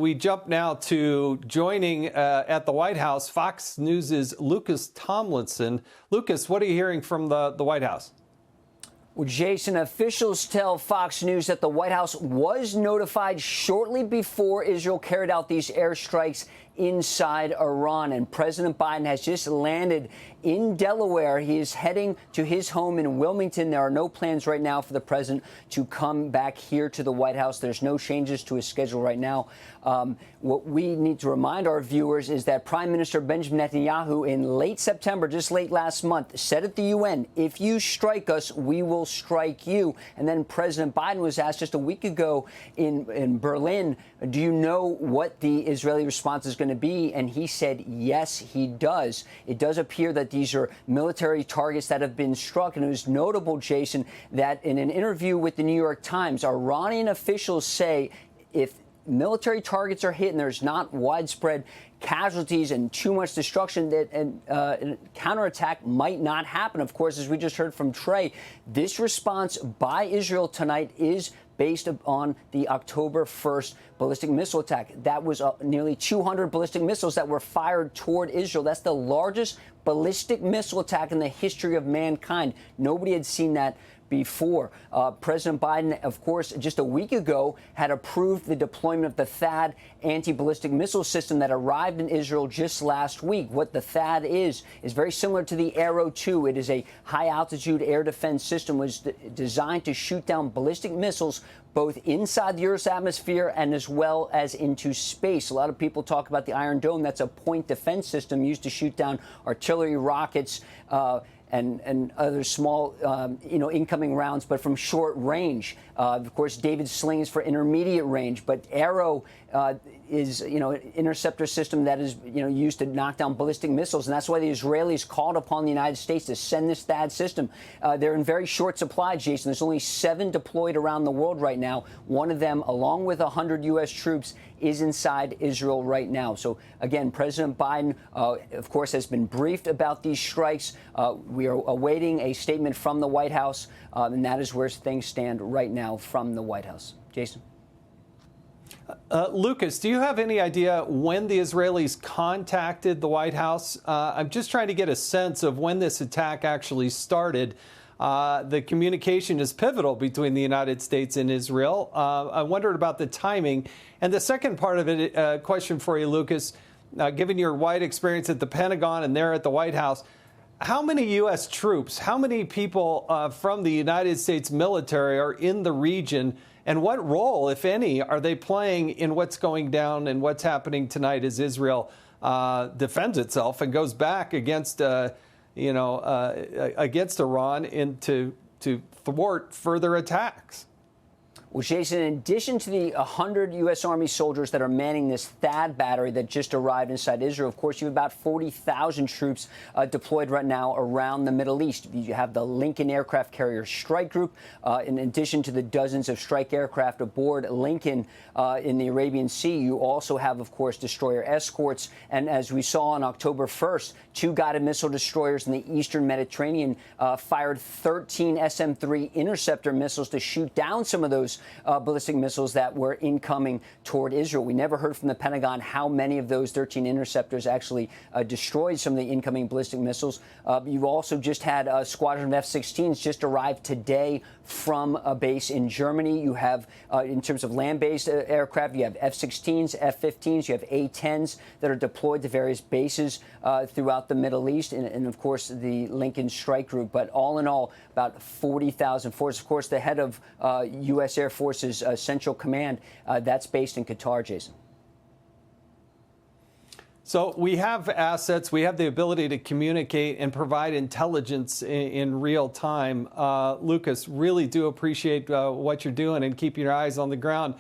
we jump now to joining at the White House, Fox News' Lucas Tomlinson. Lucas, what are you hearing from the White House? Well, Jason, officials tell Fox News that the White House was notified shortly before Israel carried out these airstrikes inside Iran. And President Biden has just landed in Delaware. He is heading to his home in Wilmington. There are no plans right now for the president to come back here to the White House. There's no changes to his schedule right now. What we need to remind our viewers is that Prime Minister Benjamin Netanyahu in late September, just late last month, said at the UN, if you strike us, we will strike you. And then President Biden was asked just a week ago in Berlin, do you know what the Israeli response is going to be? And he said, yes, he does. It does appear that these are military targets that have been struck. And it was notable, Jason, that in an interview with the New York Times, Iranian officials say if military targets are hit and there's not widespread casualties and too much destruction, that a counterattack might not happen. Of course, as we just heard from Trey, this response by Israel tonight is based on the October 1st ballistic missile attack. That was nearly 200 ballistic missiles that were fired toward Israel. That's the largest ballistic missile attack in the history of mankind. Nobody had seen that before. President Biden, of course, just a week ago had approved the deployment of the THAAD anti-ballistic missile system that arrived in Israel just last week. What the THAAD is very similar to the Arrow 2. It is a high-altitude air defense system, was designed to shoot down ballistic missiles both inside the Earth's atmosphere and as well as into space. A lot of people talk about the Iron Dome. That's a point defense system used to shoot down artillery rockets, and other small, incoming rounds, but from short range. Of course, David Sling is for intermediate range, but Arrow is, an interceptor system that is, used to knock down ballistic missiles. And that's why the Israelis called upon the United States to send this THAAD system. They're in very short supply, Jason. There's only 7 deployed around the world right now. One of them, along with 100 U.S. troops, is inside Israel right now. So, again, President Biden, of course, has been briefed about these strikes. We are awaiting a statement from the White House, and that is where things stand right now from the White House. Jason? Lucas, do you have any idea when the Israelis contacted the White House? I'm just trying to get a sense of when this attack actually started. The communication is pivotal between the United States and Israel. I wondered about the timing. And the second part of it, question for you, Lucas, given your wide experience at the Pentagon and there at the White House, how many U.S. troops, how many people from the United States military are in the region, and what role, if any, are they playing in what's going down and what's happening tonight as Israel defends itself and goes back against, against Iran to thwart further attacks? Well, Jason, in addition to the 100 U.S. Army soldiers that are manning this THAAD battery that just arrived inside Israel, of course, you have about 40,000 troops deployed right now around the Middle East. You have the Lincoln Aircraft Carrier Strike Group, in addition to the dozens of strike aircraft aboard Lincoln in the Arabian Sea. You also have, of course, destroyer escorts. And as we saw on October 1st, 2 guided missile destroyers in the eastern Mediterranean fired 13 SM-3 interceptor missiles to shoot down some of those ballistic missiles that were incoming toward Israel. We never heard from the Pentagon how many of those 13 interceptors actually destroyed some of the incoming ballistic missiles. You've also just had a squadron of F-16s just arrive today from a base in Germany. You have, in terms of land-based aircraft, you have F-16s, F-15s, you have A-10s that are deployed to various bases throughout the Middle East, and of course, the Lincoln Strike Group. But all in all, about 40,000 forces. Of course, the head of U.S. Air Force's Central Command, that's based in Qatar, Jason. So we have assets, we have the ability to communicate and provide intelligence in real time. Lucas, really do appreciate what you're doing and keeping your eyes on the ground.